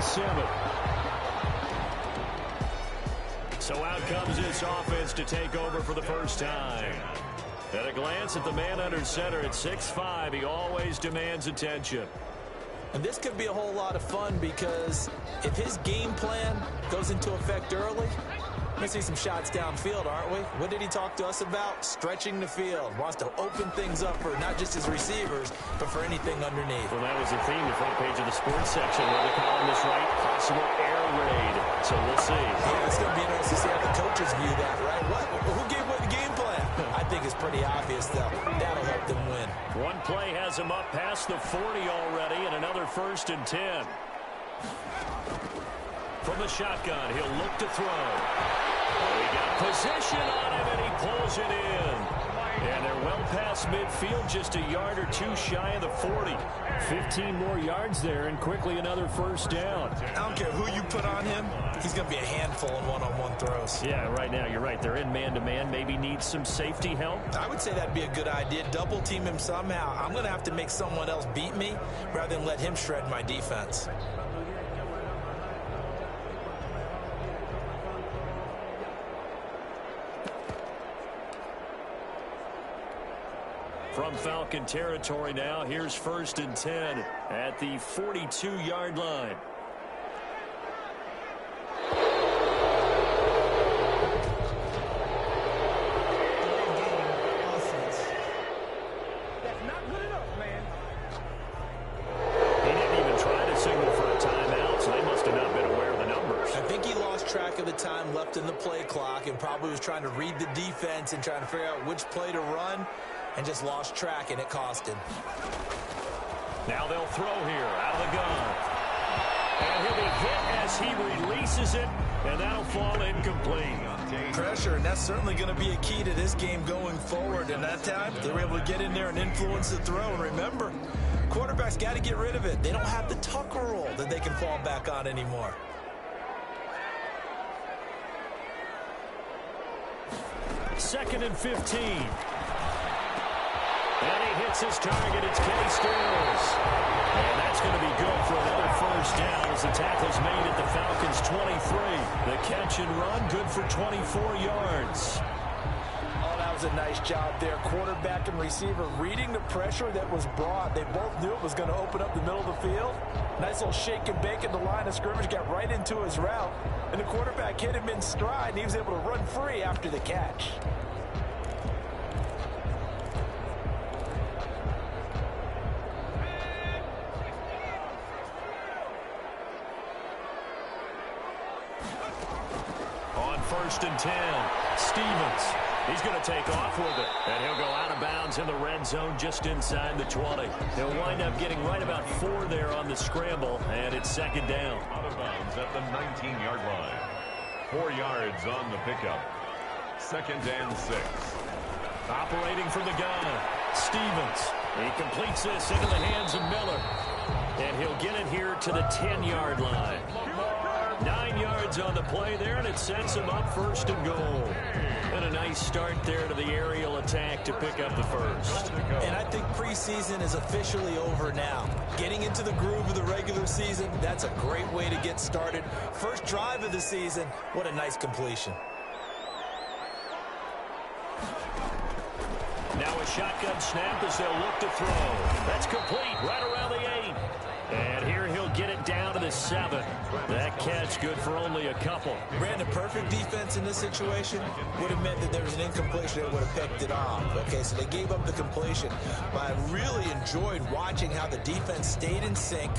27. So out comes this offense to take over for the first time. At a glance at the man under center at 6'5", he always demands attention. And this could be a whole lot of fun because if his game plan goes into effect early, we're going to see some shots downfield, aren't we? What did he talk to us about? Stretching the field. Wants to open things up for not just his receivers, but for anything underneath. Well, that was the theme, the front page of the sports section, where the columnist write possible air raid. So we'll see. Yeah, it's going to be interesting to see how the coaches view that, right? Who gave away the game plan? I think it's pretty obvious, though. That'll help them win. One play has him up past the 40 already, and another 1st and 10. From the shotgun, he'll look to throw. He got position on him, and he pulls it in. And they're well past midfield, just a yard or two shy of the 40. 15 more yards there, and quickly another 1st down. I don't care who you put on him. He's going to be a handful in one-on-one throws. Yeah, right now, you're right. They're in man-to-man. Maybe needs some safety help. I would say that'd be a good idea. Double team him somehow. I'm going to have to make someone else beat me rather than let him shred my defense. From Falcon territory now, here's 1st and 10 at the 42-yard line. That's not good enough, man. He didn't even try to signal for a timeout, so they must have not been aware of the numbers. I think he lost track of the time left in the play clock and probably was trying to read the defense and trying to figure out which play to run. And just lost track, and it cost him. Now they'll throw here out of the gun. And he'll be hit as he releases it, and that'll fall incomplete. Pressure, and that's certainly going to be a key to this game going forward. And that time, they were able to get in there and influence the throw. And remember, quarterbacks got to get rid of it. They don't have the Tucker roll that they can fall back on anymore. Second and 15. And he hits his target. It's Kenny Stills. And that's going to be good for another 1st down as the tackle's made at the Falcons' 23. The catch and run, good for 24 yards. Oh, that was a nice job there. Quarterback and receiver reading the pressure that was brought. They both knew it was going to open up the middle of the field. Nice little shake and bake at the line of scrimmage, got right into his route. And the quarterback hit him in stride, and he was able to run free after the catch. On 1st and 10, Stevens. He's going to take off with it, and he'll go out of bounds in the red zone just inside the 20. He'll wind up getting right about 4 there on the scramble, and it's 2nd down. Out of bounds at the 19-yard line. 4 yards on the pickup. 2nd and 6. Operating from the gun, Stevens. He completes this into the hands of Miller, and he'll get it here to the 10-yard line. 9 yards on the play there, and it sets him up 1st and goal. And a nice start there to the aerial attack to pick up the 1st. And I think preseason is officially over now. Getting into the groove of the regular season, that's a great way to get started. First drive of the season, what a nice completion. Now a shotgun snap as they'll look to throw. That's complete right around the 8. And here he'll get it down to the 7. That catch good for only a couple. Brandon, perfect defense in this situation would have meant that there was an incompletion that would have picked it off. Okay, so they gave up the completion. But I really enjoyed watching how the defense stayed in sync,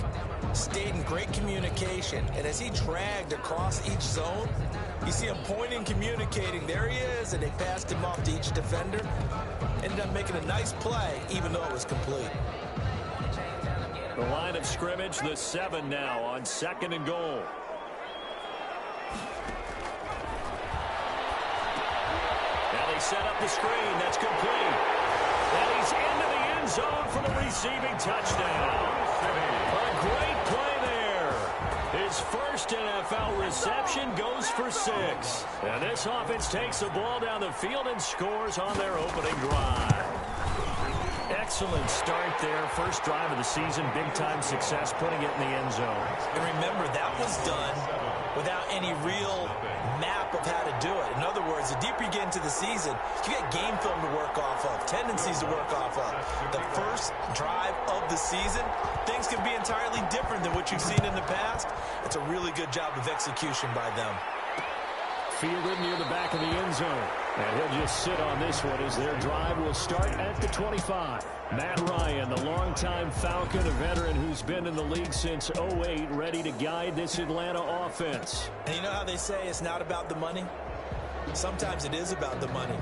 stayed in great communication. And as he dragged across each zone, you see him pointing, communicating. There he is, and they passed him off to each defender. Ended up making a nice play, even though it was complete. The line of scrimmage, the 7 now on 2nd and goal. Now they set up the screen. That's complete. And he's into the end zone for the receiving touchdown. A great play there. His first NFL reception goes for 6. And this offense takes the ball down the field and scores on their opening drive. excellent start there. First drive of the season, big-time success, putting it in the end zone. And remember, that was done without any real map of how to do it. In other words, the deeper you get into the season, you get game film to work off of, tendencies to work off of. The first drive of the season, things can be entirely different than what you've seen in the past. It's a really good job of execution by them. Fielded near the back of the end zone. And he'll just sit on this one as their drive will start at the 25. Matt Ryan, the longtime Falcon, a veteran who's been in the league since '08, ready to guide this Atlanta offense. And you know how they say it's not about the money? Sometimes it is about the money.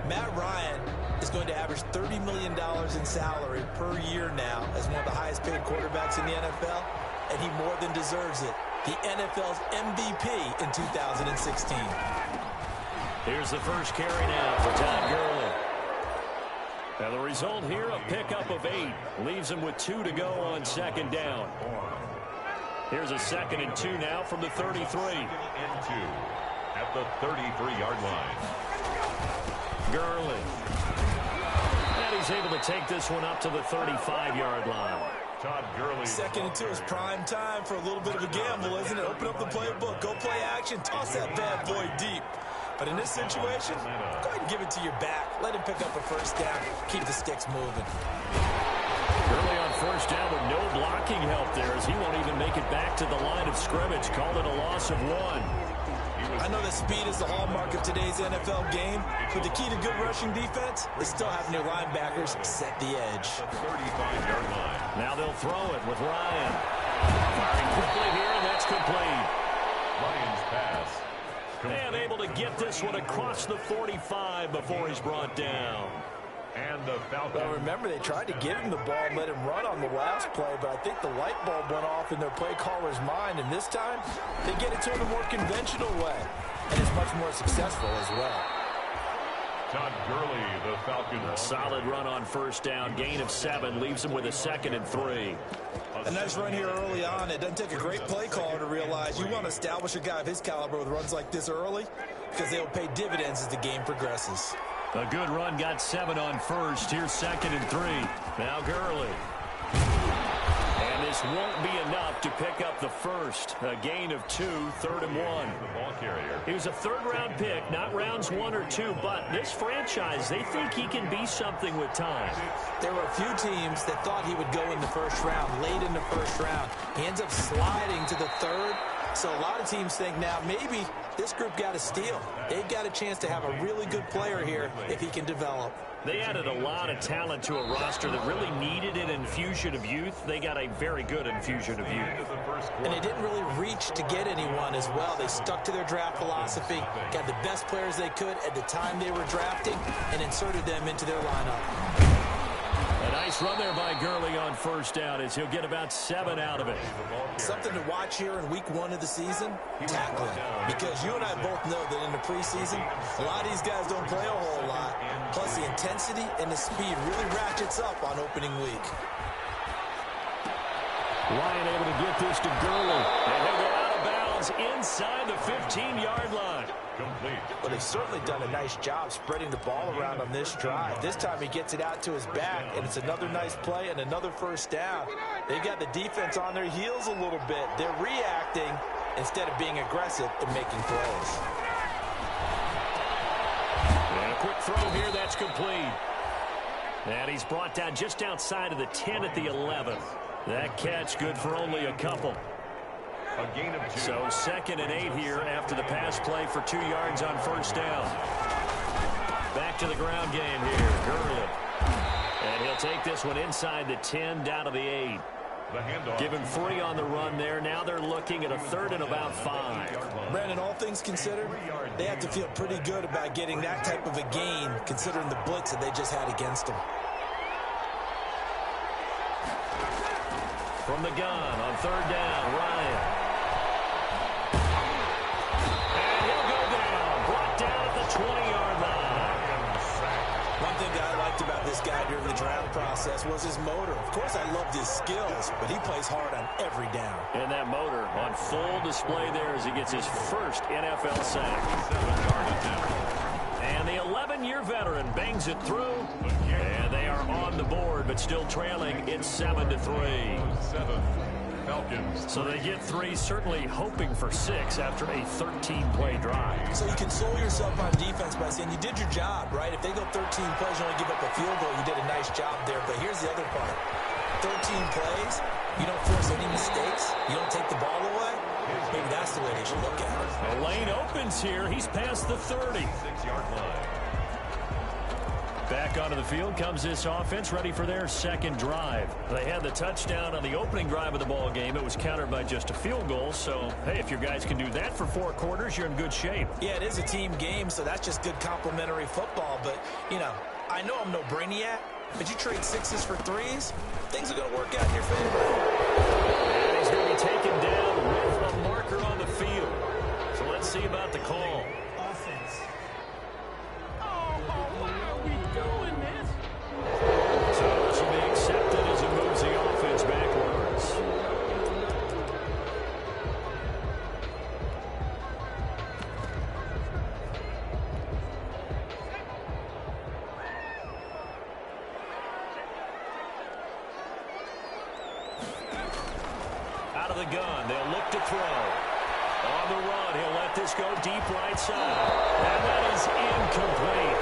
Matt Ryan is going to average $30 million in salary per year now as one of the highest paid quarterbacks in the NFL, and he more than deserves it. The NFL's MVP in 2016. Here's the first carry now for Todd Gurley. Now the result here, a pickup of 8. Leaves him with 2 to go on second down. Here's a 2nd and 2 now from the 33. 2 at the 33-yard line. Gurley. And he's able to take this one up to the 35-yard line. Todd Gurley. 2nd and 2 is prime time for a little bit of a gamble, isn't it? Open up the playbook, go play action, toss that bad boy deep. But in this situation, go ahead and give it to your back. Let him pick up a first down. Keep the sticks moving. Gurley on first down with no blocking help there as he won't even make it back to the line of scrimmage. Called it a loss of 1. I know that speed is the hallmark of today's NFL game, but the key to good rushing defense is still having your linebackers set the edge. 35-yard line. Now they'll throw it with Ryan. Firing quickly here, and that's complete. Ryan's pass. And able to get this one across the 45 before he's brought down. And the Falcons. Well, remember, they tried to give him the ball and let him run on the last play, but I think the light bulb went off in their play caller's mind, and this time they get it to him a more conventional way, and it's much more successful as well. Todd Gurley, the Falcons. A solid run on first down, gain of 7, leaves him with a 2nd and 3. A nice run here early on. It doesn't take a great play caller to realize you want to establish a guy of his caliber with runs like this early because they'll pay dividends as the game progresses. A good run, got 7 on first. Here's 2nd and 3. Now Gurley. And this won't be enough to pick up the first. A gain of 2, 3rd and 1. The ball carrier. He was a 3rd-round pick, not rounds 1 or 2, but this franchise, they think he can be something with time. There were a few teams that thought he would go in the first round, late in the first round. He ends up sliding to the 3rd. So a lot of teams think now maybe this group got a steal. They've got a chance to have a really good player here if he can develop. They added a lot of talent to a roster that really needed an infusion of youth. They got a very good infusion of youth. And they didn't really reach to get anyone as well. They stuck to their draft philosophy, got the best players they could at the time they were drafting, and inserted them into their lineup. A nice run there by Gurley on first down as he'll get about 7 out of it. Something to watch here in week 1 of the season, tackling. Because you and I both know that in the preseason, a lot of these guys don't play a whole lot. Plus the intensity and the speed really ratchets up on opening week. Ryan able to get this to Gurley. And he'll go out of bounds inside the 15-yard line. Complete. But they've certainly done a nice job spreading the ball around on this drive. This time he gets it out to his back, and it's another nice play and another first down. They've got the defense on their heels a little bit. They're reacting instead of being aggressive and making plays. And a quick throw here, that's complete. And he's brought down just outside of the 10 at the 11. That catch good for only a couple. A gain of 2. So 2nd and 8 here after the pass play for 2 yards on first down. Back to the ground game here, Gurley. And he'll take this one inside the 10 down to the 8. The handoff. Give him 3 on the run there. Now they're looking at a 3rd and about 5. Brandon, all things considered, they have to feel pretty good about getting that type of a gain considering the blitz that they just had against them. From the gun on 3rd down, Ryan. And he'll go down. Brought down at the 20-yard line. One thing that I liked about this guy during the draft process was his motor. Of course, I loved his skills, but he plays hard on every down. And that motor on full display there as he gets his first NFL sack. And the 11-year veteran bangs it through. And they are on the board, but still trailing. It's 7-3. 7 Falcons. So they get 3, certainly hoping for 6 after a 13-play drive. So you console yourself on defense by saying you did your job, right? If they go 13 plays, you only give up a field goal, you did a nice job there. But here's the other part. 13 plays, you don't force any mistakes, you don't take the ball away. Maybe that's the way they should look at it. The lane opens here. He's past the 30. 6-yard line. Back onto the field comes this offense, ready for their second drive. They had the touchdown on the opening drive of the ball game. It was countered by just a field goal. So, hey, if your guys can do that for 4 quarters, you're in good shape. Yeah, it is a team game, so that's just good complimentary football. But, you know, I know I'm no brainiac, but you trade 6s for 3s, things are going to work out in your favor. And he's going to be taken down with a marker on the field. So let's see about the call. Offense. Why are we doing this? So it should be accepted as it moves the offense backwards. Out of the gun, they'll look to throw. On the run, he'll let this go deep right side. And that is incomplete.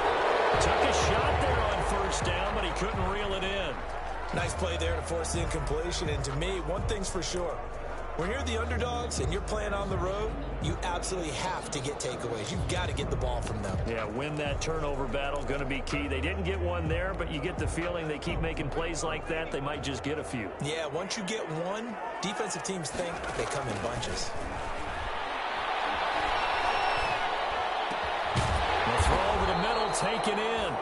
Took a shot there on first down, but he couldn't reel it in. Nice play there to force the incompletion. And to me, one thing's for sure. When you're the underdogs and you're playing on the road, you absolutely have to get takeaways. You've got to get the ball from them. Yeah, win that turnover battle, going to be key. They didn't get one there, but you get the feeling they keep making plays like that, they might just get a few. Yeah, once you get one, defensive teams think they come in bunches. The throw over the middle, taken in.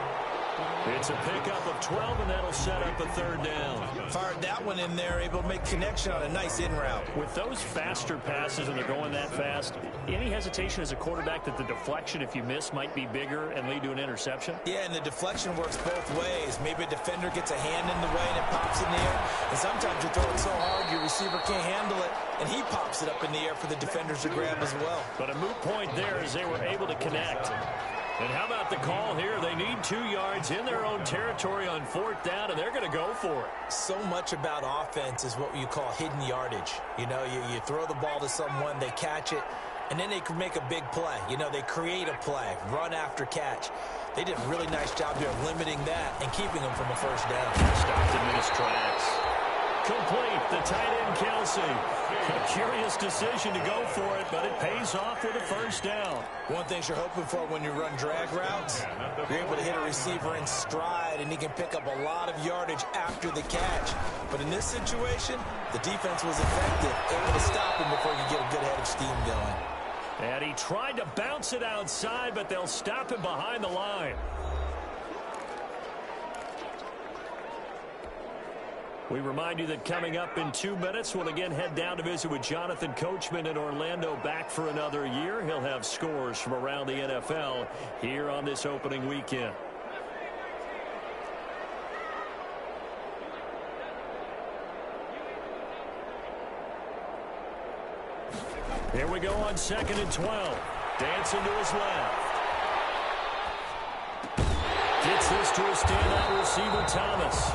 It's a pickup of 12, and that'll set up a third down. Fired that one in there, able to make connection on a nice in route. With those faster passes, and they're going that fast, any hesitation as a quarterback that the deflection, if you miss, might be bigger and lead to an interception? Yeah, and the deflection works both ways. Maybe a defender gets a hand in the way and it pops in the air. And sometimes you throw it so hard your receiver can't handle it, and he pops it up in the air for the defenders to grab as well. But a moot point there as they were able to connect. And how about the call here? They need 2 yards in their own territory on 4th down, and they're going to go for it. So much about offense is what you call hidden yardage. You know, you throw the ball to someone, they catch it, and then they can make a big play. You know, they create a play, run after catch. They did a really nice job here of limiting that and keeping them from a first down. Stopped in his tracks. Complete, the tight end, Kelsey. A curious decision to go for it, but it pays off with a first down. One thing you're hoping for when you run drag routes, you're able to hit a receiver in stride, and he can pick up a lot of yardage after the catch. But in this situation, the defense was effective, able to stop him before you get a good head of steam going. And he tried to bounce it outside, but they'll stop him behind the line. We remind you that coming up in 2 minutes, we'll again head down to visit with Jonathan Coachman in Orlando, back for another year. He'll have scores from around the NFL here on this opening weekend. Here we go on 2nd and 12. Dancing to his left. Gets this to a standout receiver, Thomas.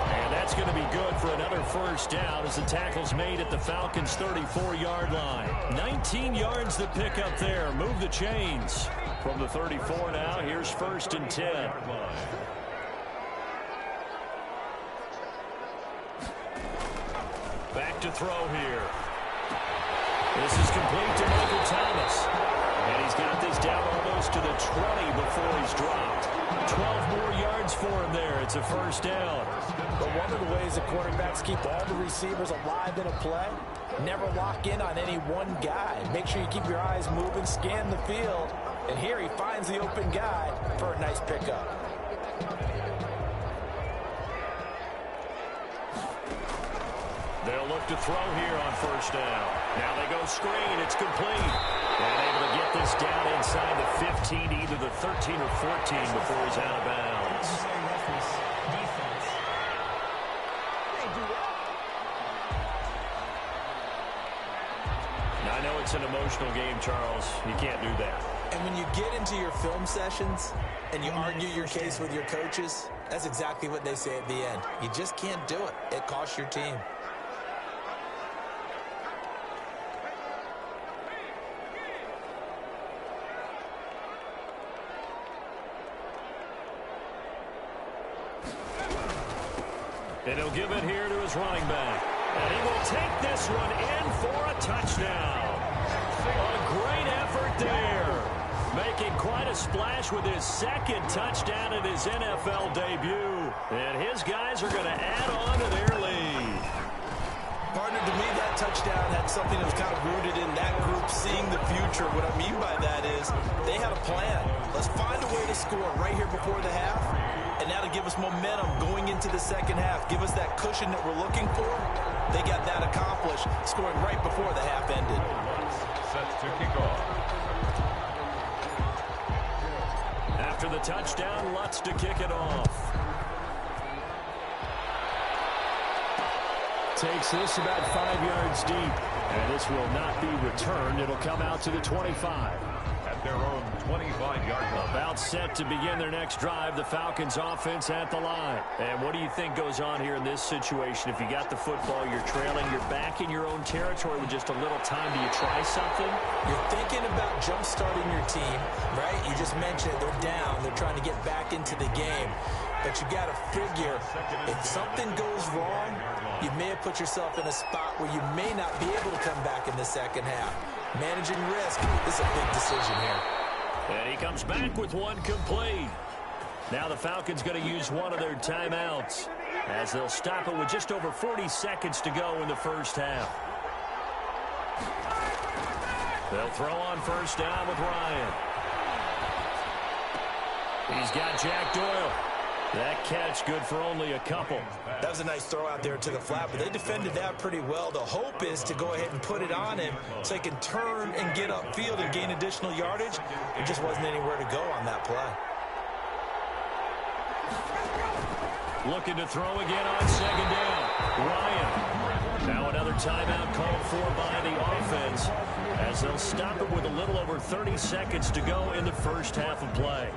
And that's going to be good for another first down as the tackle's made at the Falcons' 34-yard line. 19 yards to pick up there. Move the chains. From the 34 now, here's 1st and 10. Back to throw here. This is complete to Michael Thomas. And he's got this down almost to the 20 before he's dropped. 12 more yards for him there. It's a first down. But one of the ways the quarterbacks keep all the receivers alive in a play, never lock in on any one guy. Make sure you keep your eyes moving, scan the field. And here he finds the open guy for a nice pickup. They'll look to throw here on first down. Now they go screen. It's complete. And able to get this down inside the 15, either the 13 or 14 before he's out of bounds. Now, I know it's an emotional game, Charles. You can't do that. And when you get into your film sessions and you argue your case with your coaches, that's exactly what they say at the end. You just can't do it. It costs your team. And he'll give it here to his running back. And he will take this one in for a touchdown. A great effort there. Making quite a splash with his second touchdown in his NFL debut. And his guys are going to add on to their lead. Partner, to me, that touchdown had something that was kind of rooted in that group seeing the future. What I mean by that is they had a plan. Let's find a way to score right here before the half. And that'll give us momentum going into the second half. Give us that cushion that we're looking for. They got that accomplished, scoring right before the half ended. Sets to kick off. After the touchdown, Lutz to kick it off. Takes this about 5 yards deep. And this will not be returned. It'll come out to the 25. At their own 25-yard line. About set to begin their next drive. The Falcons offense at the line. And what do you think goes on here in this situation? If you got the football, you're trailing, you're back in your own territory with just a little time. Do you try something? You're thinking about jump-starting your team, right? You just mentioned it. They're down. They're trying to get back into the game. But you got to figure, if something goes wrong, you may have put yourself in a spot where you may not be able to come back in the second half. Managing risk is a big decision here. And he comes back with one complete. Now the Falcons going to use one of their timeouts as they'll stop it with just over 40 seconds to go in the first half. They'll throw on first down with Ryan. He's got Jack Doyle. That catch good for only a couple. That was a nice throw out there to the flat, but they defended that pretty well. The hope is to go ahead and put it on him so he can turn and get upfield and gain additional yardage. There just wasn't anywhere to go on that play. Looking to throw again on second down. Ryan. Now another timeout called for by the offense as they'll stop it with a little over 30 seconds to go in the first half of play.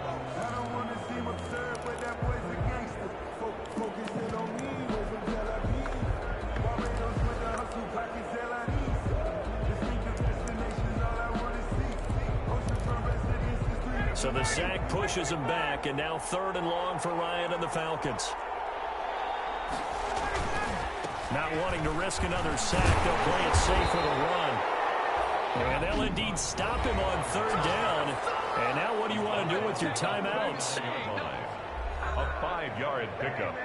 So the sack pushes him back, and now 3rd and long for Ryan and the Falcons. Not wanting to risk another sack, they'll play it safe with a run. And they'll indeed stop him on 3rd down. And now what do you want to do with your timeouts? A 5-yard pickup.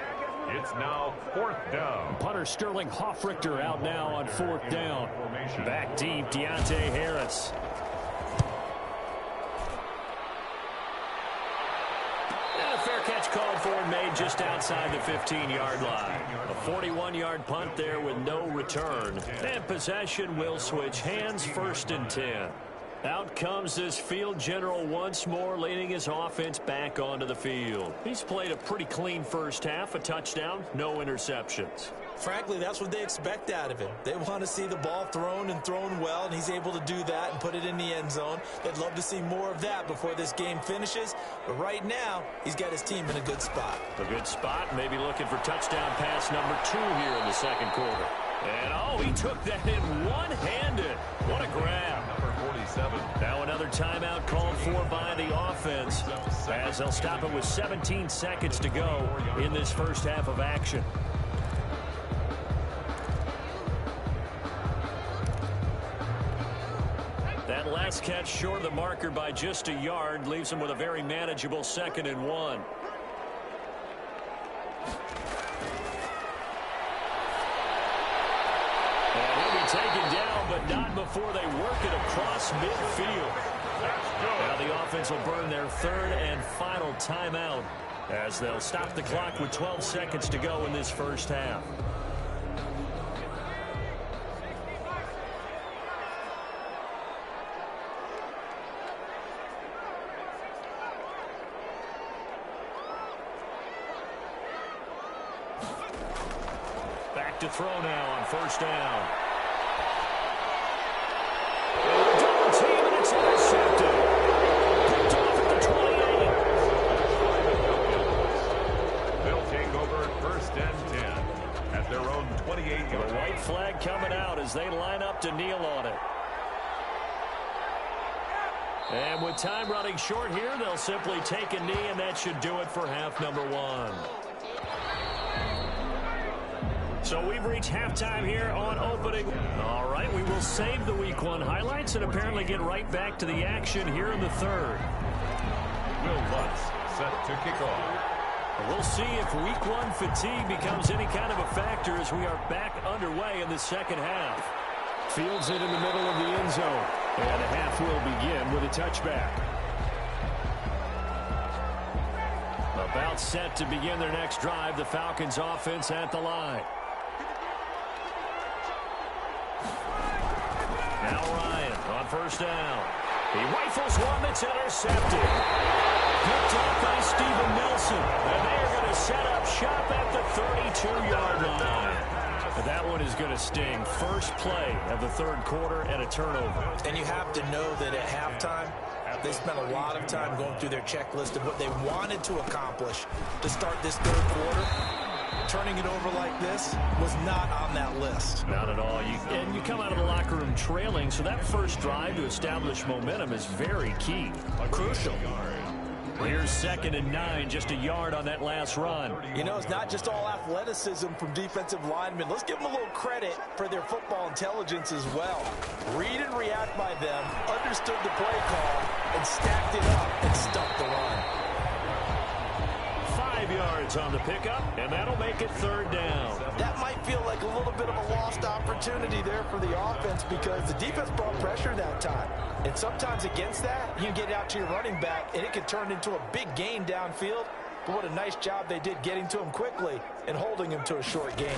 It's now 4th down. Punter Sterling Hoffrichter out now on 4th down. Back deep, Deontay Harris. Catch called for and made just outside the 15-yard line. A 41-yard punt there with no return. And possession will switch hands, 1st and 10. Out comes this field general once more, leading his offense back onto the field. He's played a pretty clean first half, a touchdown, no interceptions. Frankly, that's what they expect out of him. They want to see the ball thrown and thrown well, and he's able to do that and put it in the end zone. They'd love to see more of that before this game finishes. But right now, he's got his team in a good spot. A good spot, maybe looking for touchdown pass number 2 here in the second quarter. And, oh, he took that in one-handed. What a grab. Number 47. Now another timeout called for by the offense as they'll stop it with 17 seconds to go in this first half of action. That last catch short of the marker by just a yard leaves him with a very manageable 2nd and 1. And he'll be taken down, but not before they work it across midfield. Now the offense will burn their 3rd and final timeout as they'll stop the clock with 12 seconds to go in this first half. To throw now on first down. Double team, and it's intercepted. 28-yard. The white flag coming out as they line up to kneel on it. And with time running short here, they'll simply take a knee, and that should do it for half number one. So we've reached halftime here on opening. All right, we will save the Week 1 highlights and apparently get right back to the action here in the third. Will Lutz set to kick off. We'll see if Week 1 fatigue becomes any kind of a factor as we are back underway in the second half. Fields it in the middle of the end zone. And the half will begin with a touchback. About set to begin their next drive, the Falcons offense at the line. Now Ryan on first down. He rifles one that's intercepted. Picked up by Steven Nelson. And they are going to set up shop at the 32-yard line. But that one is going to sting. First play of the third quarter and a turnover. And you have to know that at halftime, they spent a lot of time going through their checklist of what they wanted to accomplish to start this third quarter. Turning it over like this was not on that list. Not at all. And you come out of the locker room trailing, so that first drive to establish momentum is very key. Crucial. Here's 2nd and 9, just a yard on that last run. You know, it's not just all athleticism from defensive linemen. Let's give them a little credit for their football intelligence as well. Read and react by them, understood the play call, and stacked it up and stuffed the run. 5 yards on the pickup, and that'll make it third down. That might feel like a little bit of a lost opportunity there for the offense because the defense brought pressure that time. And sometimes against that, you get out to your running back, and it can turn into a big gain downfield. But what a nice job they did getting to him quickly and holding him to a short gain.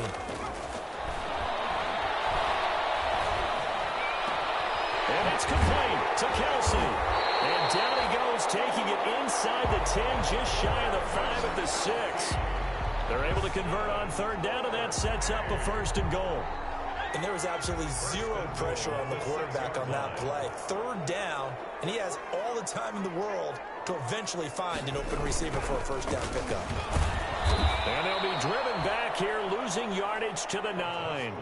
And it's complete to Kelsey. And down he goes, taking it inside the 10, just shy of the 5 at the 6. They're able to convert on third down, and that sets up a 1st and goal. And there was absolutely zero pressure on the quarterback on that play. Third down, and he has all the time in the world to eventually find an open receiver for a first down pickup. And they'll be driven back here, losing yardage to the 9.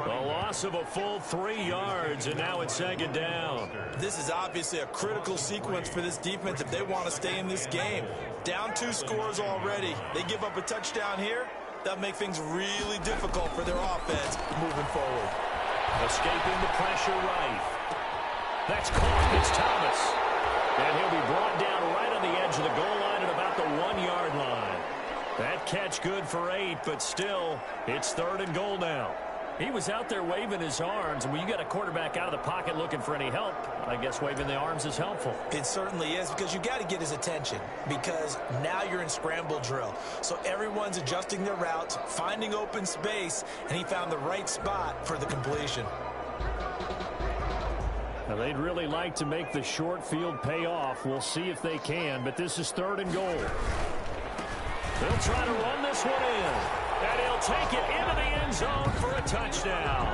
A loss of a full 3 yards, and now it's 2nd down. This is obviously a critical sequence for this defense if they want to stay in this game. Down 2 scores already. They give up a touchdown here. That'll make things really difficult for their offense moving forward. Escaping the pressure right. That's caught. It's Thomas. And he'll be brought down right on the edge of the goal line at about the 1-yard line. That catch good for 8, but still, it's 3rd and goal now. He was out there waving his arms, and when you got a quarterback out of the pocket looking for any help, I guess waving the arms is helpful. It certainly is, because you got to get his attention, because now you're in scramble drill. So everyone's adjusting their routes, finding open space, and he found the right spot for the completion. Now, they'd really like to make the short field pay off. We'll see if they can, but this is 3rd and goal. They'll try to run this one in. And he'll take it into the end zone for a touchdown.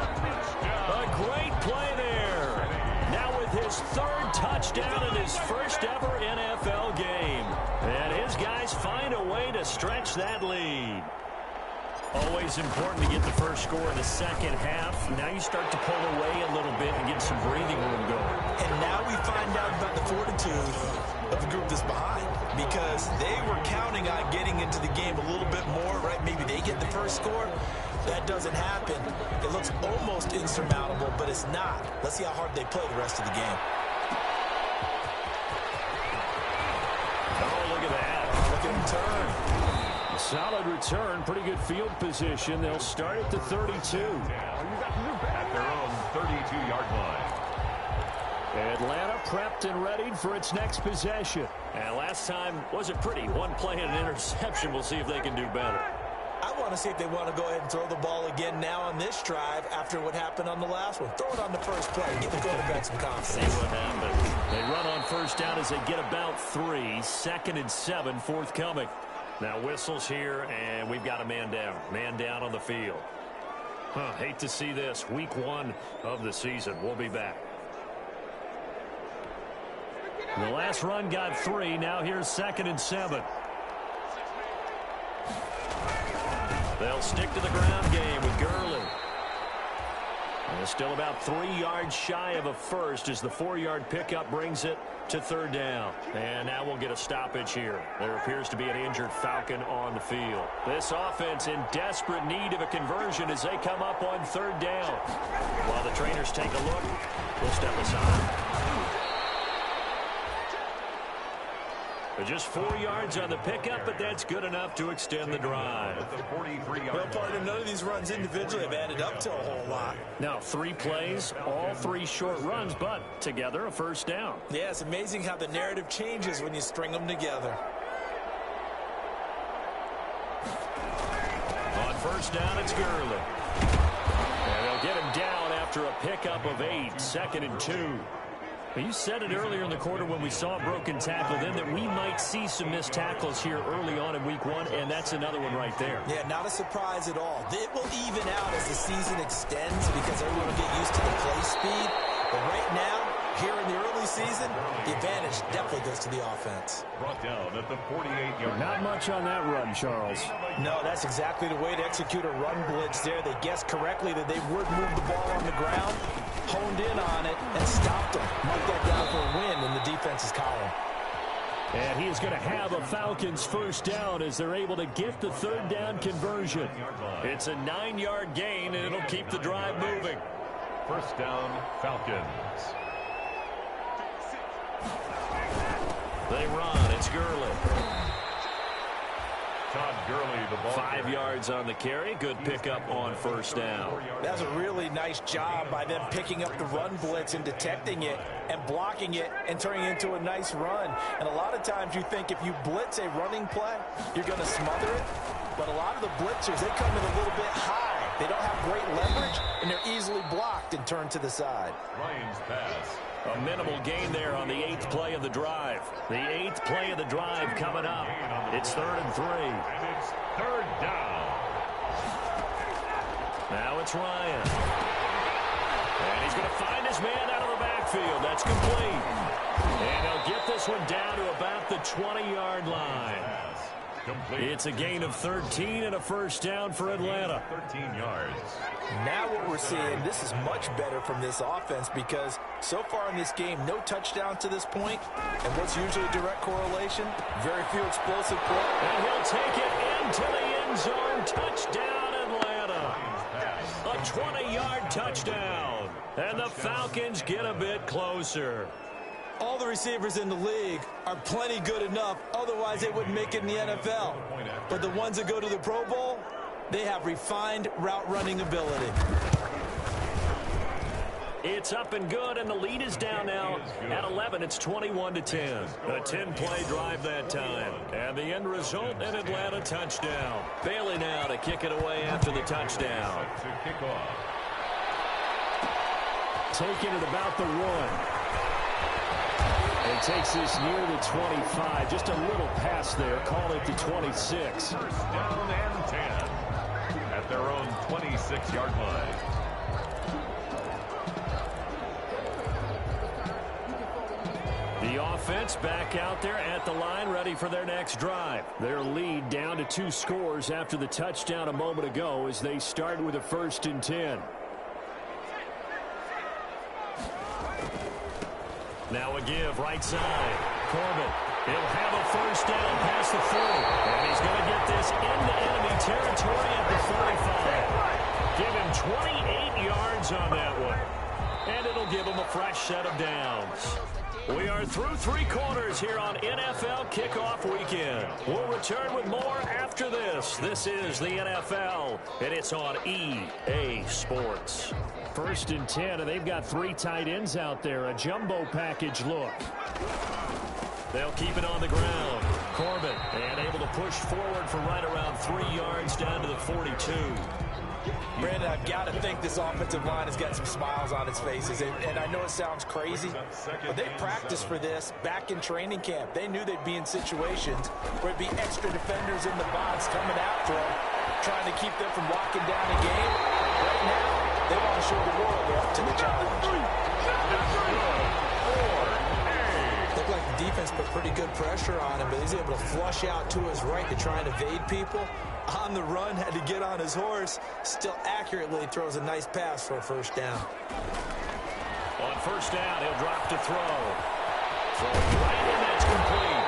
A great play there. Now with his 3rd touchdown in his first ever NFL game. And his guys find a way to stretch that lead. Always important to get the first score in the second half. Now you start to pull away a little bit and get some breathing room going. And now we find out about the fortitude of the group that's behind, because they were counting on getting into the game a little bit more, right? Maybe they get the first score. That doesn't happen. It looks almost insurmountable, but it's not. Let's see how hard they play the rest of the game. Oh, look at that. Look at him turn. A solid return, pretty good field position. They'll start at the 32. At their own 32-yard line. Atlanta prepped and readied for its next possession. And last time wasn't pretty. One play and an interception. We'll see if they can do better. I want to see if they want to go ahead and throw the ball again now on this drive after what happened on the last one. Throw it on the first play. Get the quarterback some confidence. See what happens. They run on first down as they get about 3. 2nd and 7 forthcoming. Now whistles here, and we've got a man down. Man down on the field. Hate to see this. Week 1 of the season. We'll be back. The last run got 3. Now here's 2nd and 7. They'll stick to the ground game with Gurley. And still about 3 yards shy of a first as the 4-yard pickup brings it to third down. And now we'll get a stoppage here. There appears to be an injured Falcon on the field. This offense in desperate need of a conversion as they come up on third down. While the trainers take a look, we'll step aside. Just 4 yards on the pickup, but that's good enough to extend the drive. Well, partner, none of these runs individually have added up to a whole lot. Now, 3 plays, all 3 short runs, but together a first down. Yeah, it's amazing how the narrative changes when you string them together. On first down, it's Gurley. And they'll get him down after a pickup of 8, 2nd and 2. You said it earlier in the quarter when we saw a broken tackle then that we might see some missed tackles here early on in week 1, and that's another one right there. Yeah, not a surprise at all. It will even out as the season extends because everyone will get used to the play speed. But right now, here in the early season, the advantage definitely goes to the offense. Brought down at the 48-yard line. Not much on that run, Charles. No, that's exactly the way to execute a run blitz there. They guessed correctly that they would move the ball on the ground, honed in on it, and stopped them. Mark that down for a win in the defense's column. And he is going to have a Falcons first down as they're able to get the third down conversion. It's a 9-yard gain, and it'll keep the drive moving. First down, Falcons. They run. It's Gurley. Todd Gurley, the ball. 5 yards on the carry. Good pickup on first down. That was a really nice job by them picking up the run blitz and detecting it and blocking it and turning it into a nice run. And a lot of times you think if you blitz a running play, you're going to smother it. But a lot of the blitzers, they come in a little bit high. They don't have great leverage, and they're easily blocked and turned to the side. Ryan's pass. A minimal gain there on the 8th play of the drive. The 8th play of the drive coming up. It's 3rd and 3. And it's third down. Now it's Ryan. And he's going to find his man out of the backfield. That's complete. And they'll get this one down to about the 20-yard line. Complete. It's a gain of 13 and a first down for Atlanta. 13 yards. Now what we're seeing, this is much better from this offense because so far in this game, no touchdown to this point. And what's usually a direct correlation? Very few explosive plays. And he'll take it into the end zone. Touchdown, Atlanta. A 20-yard touchdown. And the Falcons get a bit closer. All the receivers in the league are plenty good enough. Otherwise, they wouldn't make it in the NFL. But the ones that go to the Pro Bowl, they have refined route running ability. It's up and good, and the lead is down now at 11. It's 21-10. A 10-play drive that time. And the end result, an Atlanta touchdown. Bailey now to kick it away after the touchdown. To kick off. Taking it about the 1. And takes this near the 25. Just a little pass there. Call it the 26. First down and 10 at their own 26-yard line. The offense back out there at the line, ready for their next drive. Their lead down to 2 scores after the touchdown a moment ago as they start with a 1st and 10. Now a give, right side. Corbin, he'll have a first down past the 40. And he's going to get this into enemy territory at the 45. Give him 28 yards on that one. And it'll give him a fresh set of downs. We are through 3 quarters here on NFL Kickoff Weekend. We'll return with more after this. This is the NFL, and it's on EA Sports. 1st and 10, and they've got 3 tight ends out there. A jumbo package look. They'll keep it on the ground. Corbin, and able to push forward for right around 3 yards down to the 42. Brandon, I've got to think this offensive line has got some smiles on its faces. And I know it sounds crazy, but they practiced for this back in training camp. They knew they'd be in situations where it'd be extra defenders in the box coming after them, trying to keep them from locking down the game. Right now, they want to show the world they're up to the challenge. Looked like the defense put pretty good pressure on him, but he's able to flush out to his right to try and evade people. On the run, had to get on his horse. Still accurately throws a nice pass for a first down. On first down, he'll drop to throw. Throw right in, that's complete.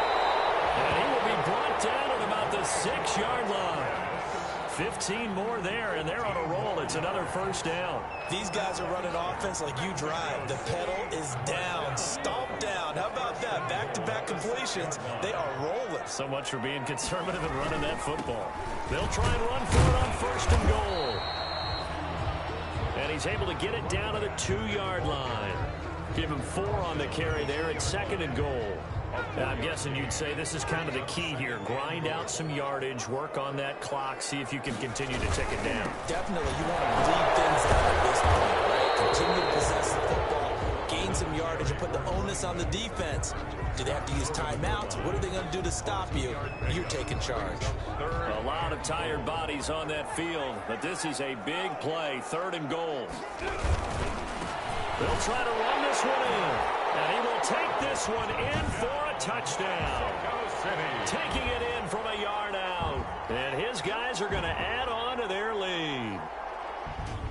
And he will be brought down at about the 6-yard line. 15 more there, and they're on a roll. It's another first down. These guys are running offense like you drive. The pedal is down, stomped down. How about that? Back-to-back completions. They are rolling. So much for being conservative and running that football. They'll try and run for it on first and goal. And he's able to get it down to the 2-yard line. Give him 4 on the carry there at second and goal. I'm guessing you'd say this is kind of the key here. Grind out some yardage, work on that clock, see if you can continue to tick it down. Definitely, you want to bleed things out at this point, right? Continue to possess the football, gain some yardage, and put the onus on the defense. Do they have to use timeouts? What are they going to do to stop you? You're taking charge. A lot of tired bodies on that field, but this is a big play, third and goal. They'll try to run this one in, and he will take this one in for a touchdown. Taking it in from a yard out, and his guys are going to add on to their lead.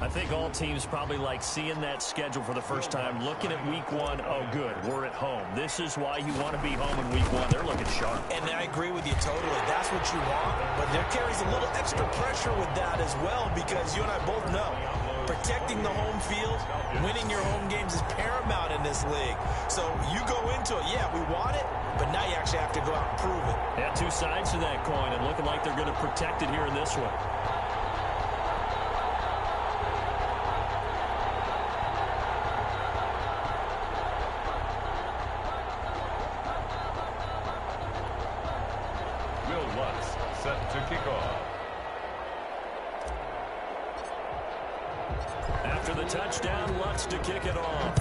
I think all teams probably like seeing that schedule for the first time, looking at week 1. Oh, good, we're at home. This is why you want to be home in week 1. They're looking sharp. And I agree with you totally. That's what you want, but there carries a little extra pressure with that as well, because you and I both know protecting the home field, winning your home games is paramount in this league. So you go into it, yeah, we want it, but now you actually have to go out and prove it. Yeah, two sides to that coin, and looking like they're going to protect it here in this one. Set to kick off. After the touchdown, Lutz to kick it off.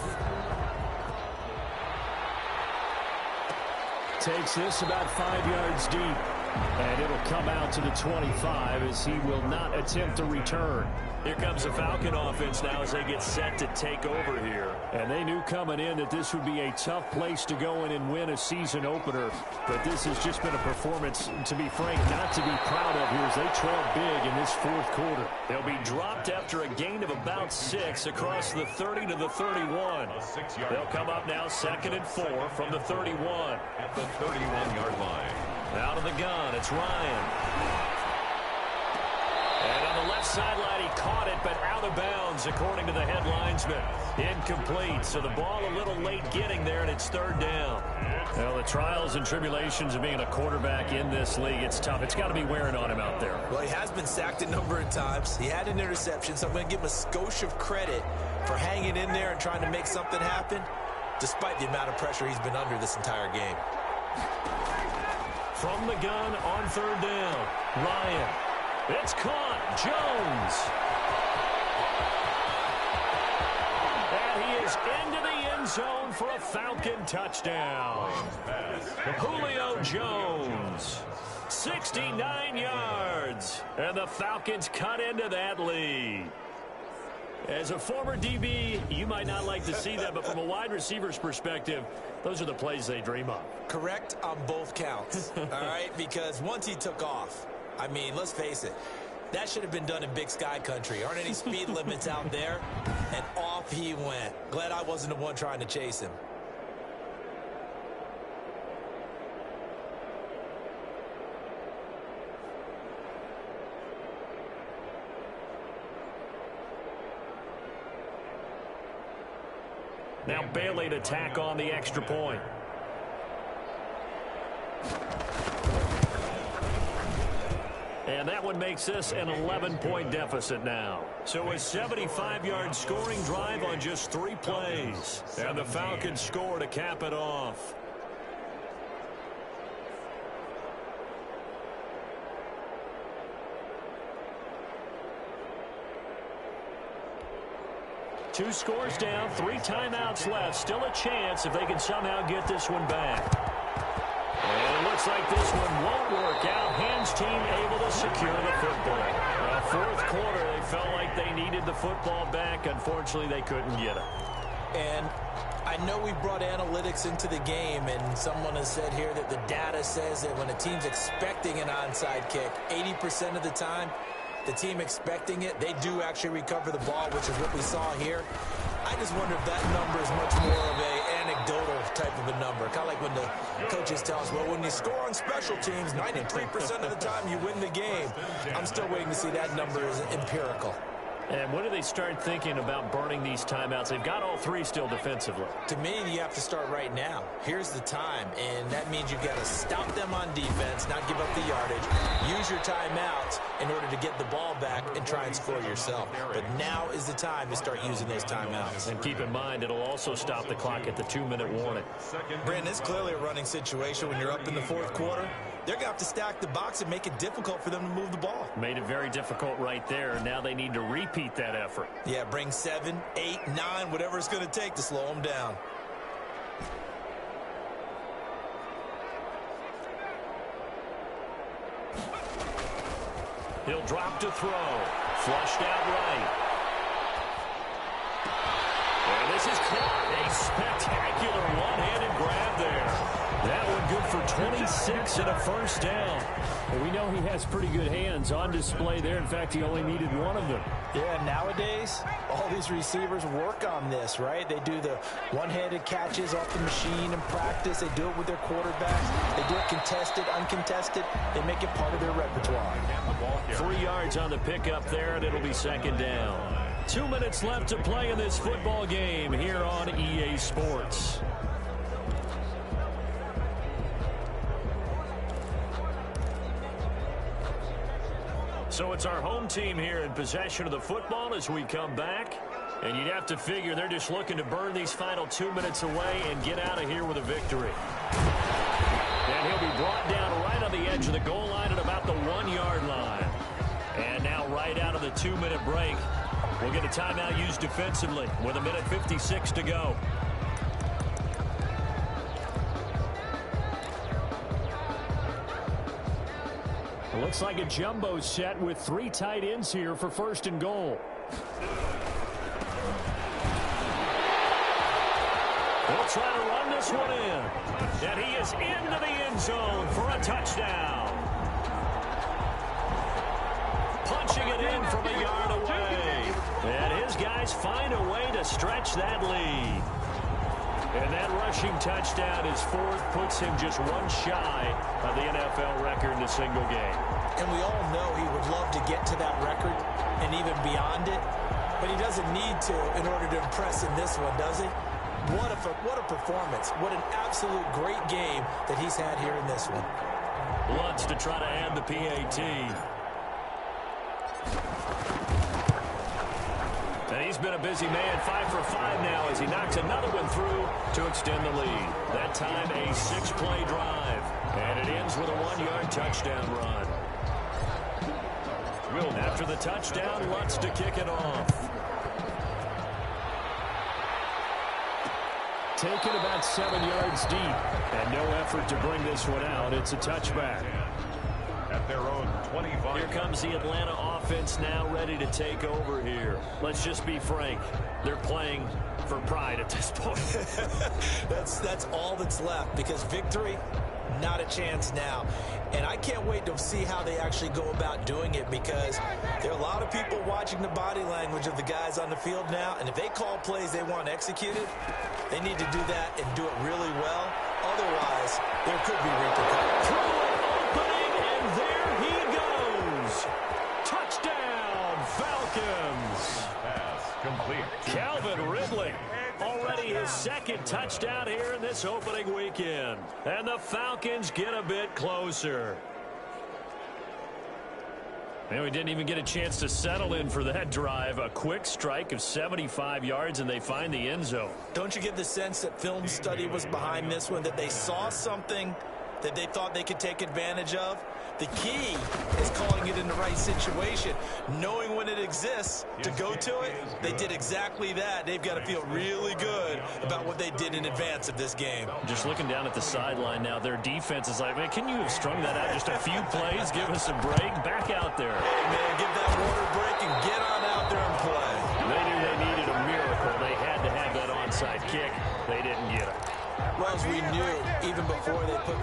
Takes this about 5 yards deep. And it'll come out to the 25 as he will not attempt to return. Here comes the Falcon offense now as they get set to take over here. And they knew coming in that this would be a tough place to go in and win a season opener. But this has just been a performance, to be frank, not to be proud of here as they trail big in this fourth quarter. They'll be dropped after a gain of about 6 across the 30 to the 31. They'll come up now 2nd and 4 from the 31. At the 31-yard line. Out of the gun, it's Ryan. And on the left sideline, he caught it, but out of bounds, according to the head linesman. Incomplete, so the ball a little late getting there, and it's 3rd down. Well, the trials and tribulations of being a quarterback in this league, it's tough. It's got to be wearing on him out there. Well, he has been sacked a number of times. He had an interception, so I'm going to give him a skosh of credit for hanging in there and trying to make something happen, despite the amount of pressure he's been under this entire game. From the gun on 3rd down, Ryan. It's caught. Jones. And he is into the end zone for a Falcon touchdown. Julio Jones. 69 yards. And the Falcons cut into that lead. As a former DB, you might not like to see that, but from a wide receiver's perspective, those are the plays they dream of. Correct on both counts, all right? Because once he took off, I mean, let's face it, that should have been done in Big Sky country. Aren't any speed limits out there? And off he went. Glad I wasn't the one trying to chase him. Now Bailey to tack on the extra point. And that one makes this an 11-point deficit now. So a 75-yard scoring drive on just 3 plays. And the Falcons score to cap it off. Two scores down, 3 timeouts left. Still a chance if they can somehow get this one back. And it looks like this one won't work out. Hands team able to secure the football. Fourth quarter, they felt like they needed the football back. Unfortunately, they couldn't get it. And I know we brought analytics into the game, and someone has said here that the data says that when a team's expecting an onside kick, 80% of the time, the team expecting it, they do actually recover the ball, which is what we saw here. I just wonder if that number is much more of a anecdotal type of a number. Kind of like when the coaches tell us, well, when you score on special teams, 93% of the time you win the game. I'm still waiting to see that number is empirical. And when do they start thinking about burning these timeouts? They've got all three still defensively. To me, you have to start right now. Here's the time, and that means you've got to stop them on defense, not give up the yardage, use your timeouts in order to get the ball back and try and score yourself. But now is the time to start using those timeouts. And keep in mind, it'll also stop the clock at the 2-minute warning. Brandon, it's clearly a running situation when you're up in the fourth quarter. They're going to have to stack the box and make it difficult for them to move the ball. Made it very difficult right there. Now they need to repeat that effort. Yeah, bring 7, 8, 9, whatever it's going to take to slow them down. He'll drop to throw. Flushed out right. And this is caught. A spectacular one-handed grab there. That one good for 26 and a first down. Well, we know he has pretty good hands on display there. In fact, he only needed one of them. Yeah, nowadays, all these receivers work on this, right? They do the one-handed catches off the machine in practice. They do it with their quarterbacks. They do it contested, uncontested. They make it part of their repertoire. 3 yards on the pickup there, and it'll be second down. 2 minutes left to play in this football game here on EA Sports. So it's our home team here in possession of the football as we come back. And you'd have to figure they're just looking to burn these final 2 minutes away and get out of here with a victory. And he'll be brought down right on the edge of the goal line at about the 1-yard line. And now right out of the 2-minute break, we'll get a timeout used defensively with 1:56 to go. It looks like a jumbo set with 3 tight ends here for first and goal. They'll try to run this one in. And he is into the end zone for a touchdown. Punching it in from a yard away. And his guys find a way to stretch that lead. And that rushing touchdown, his fourth, puts him just one shy of the NFL record in a single game. And we all know he would love to get to that record and even beyond it. But he doesn't need to in order to impress in this one, does he? What a performance. What an absolute great game that he's had here in this one. Lutz to try to add the PAT. And he's been a busy man, 5 for 5 now as he knocks another one through to extend the lead. That time a 6-play drive. And it ends with a 1-yard touchdown run. After the touchdown, Lutz to kick it off. Taken about 7 yards deep. And no effort to bring this one out. It's a touchback. At their own 25. Here comes the Atlanta offense now ready to take over here. Let's just be frank. They're playing for pride at this point. That's all that's left because victory, not a chance now. And I can't wait to see how they actually go about doing it because there are a lot of people watching the body language of the guys on the field now. And if they call plays they want executed, they need to do that and do it really well. Otherwise, there could be repercussions. And there he goes. Touchdown, Falcons. Pass complete. Calvin Ridley. Already his second touchdown here in this opening weekend. And the Falcons get a bit closer. And we didn't even get a chance to settle in for that drive. A quick strike of 75 yards, and they find the end zone. Don't you get the sense that film study was behind this one, that they saw something that they thought they could take advantage of? The key is calling it in the right situation, knowing when it exists to go to it. They did exactly that. They've got to feel really good about what they did in advance of this game. Just looking down at the sideline now, their defense is like, man, can you have strung that out just a few plays? Give us a break. Back out there. Hey, man, give that water break and get on out there and play. They knew they needed a miracle. They had to have that on onside kick. They didn't get it. Well, as we knew, even before they put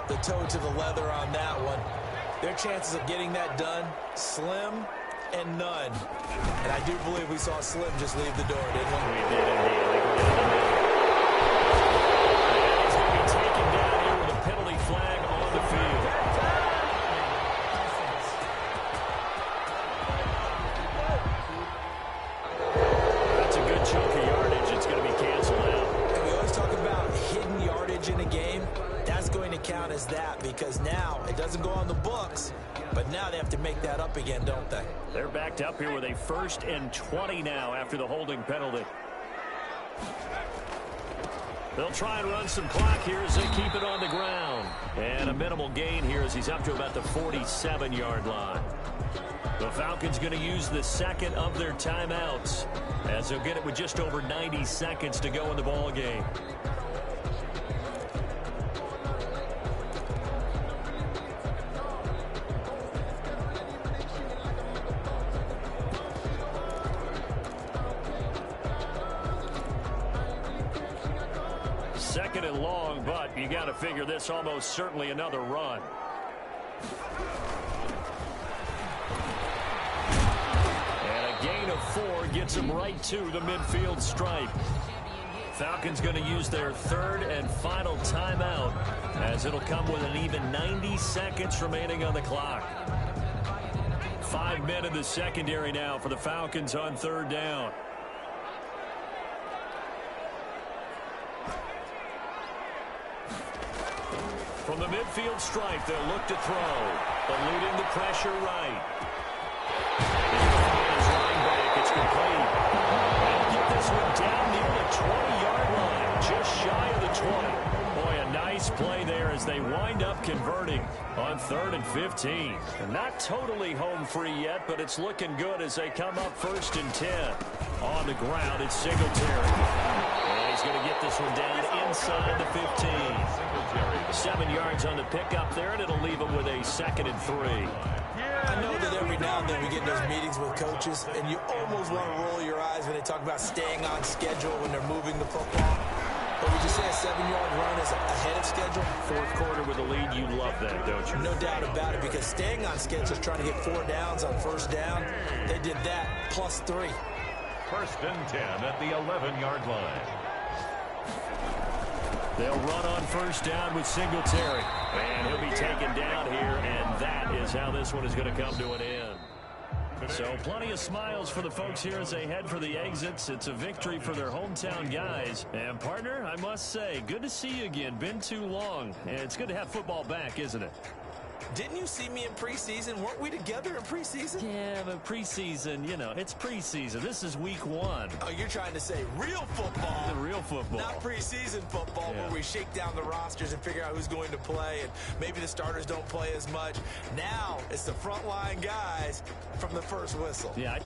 the toe to the leather on that one, their chances of getting that done, slim and none. And I do believe we saw Slim just leave the door, didn't we? We did indeed. I think we're in the middle. And he's going to be taken down here with a penalty flag on the field. That's a good chunk of yardage. It's going to be canceled out. And we always talk about hidden yardage in a game. That's going to count as that because now it doesn't go on the books, but now they have to make that up again, don't they? They're backed up here with a 1st and 20 now after the holding penalty. They'll try and run some clock here as they keep it on the ground. And a minimal gain here as he's up to about the 47-yard line. The Falcons going to use the second of their timeouts as they'll get it with just over 90 seconds to go in the ball game. Second and long, but you got to figure this almost certainly another run. And a gain of 4 gets them right to the midfield stripe. Falcons going to use their 3rd and final timeout as it'll come with an even 90 seconds remaining on the clock. 5 men in the secondary now for the Falcons on 3rd down. From the midfield stripe, they'll look to throw, eluding the pressure right. His running back, it's complete. They'll get this one down near the 20-yard line, just shy of the 20. Boy, a nice play there as they wind up converting on 3rd and 15. And not totally home free yet, but it's looking good as they come up 1st and 10. On the ground, it's Singletary. And he's going to get this one down inside the 15. 7 yards on the pickup there, and it'll leave him with a 2nd and 3. I know that every now and then we get in those meetings with coaches, and you almost want to roll your eyes when they talk about staying on schedule when they're moving the football. But would you say a 7-yard run is ahead of schedule? 4th quarter with a lead, you love that, don't you? No doubt about it, because staying on schedule is trying to get 4 downs on 1st down. They did that plus 3. 1st and 10 at the 11-yard line. They'll run on 1st down with Singletary. And he'll be taken down here, and that is how this one is going to come to an end. So plenty of smiles for the folks here as they head for the exits. It's a victory for their hometown guys. And, partner, I must say, good to see you again. Been too long. And it's good to have football back, isn't it? Didn't you see me in preseason? Weren't we together in preseason? Yeah, but preseason, you know, it's preseason. This is week 1. Oh, you're trying to say real football. The real football. Not preseason football where we shake down the rosters and figure out who's going to play, and maybe the starters don't play as much. Now it's the frontline guys from the first whistle. Yeah.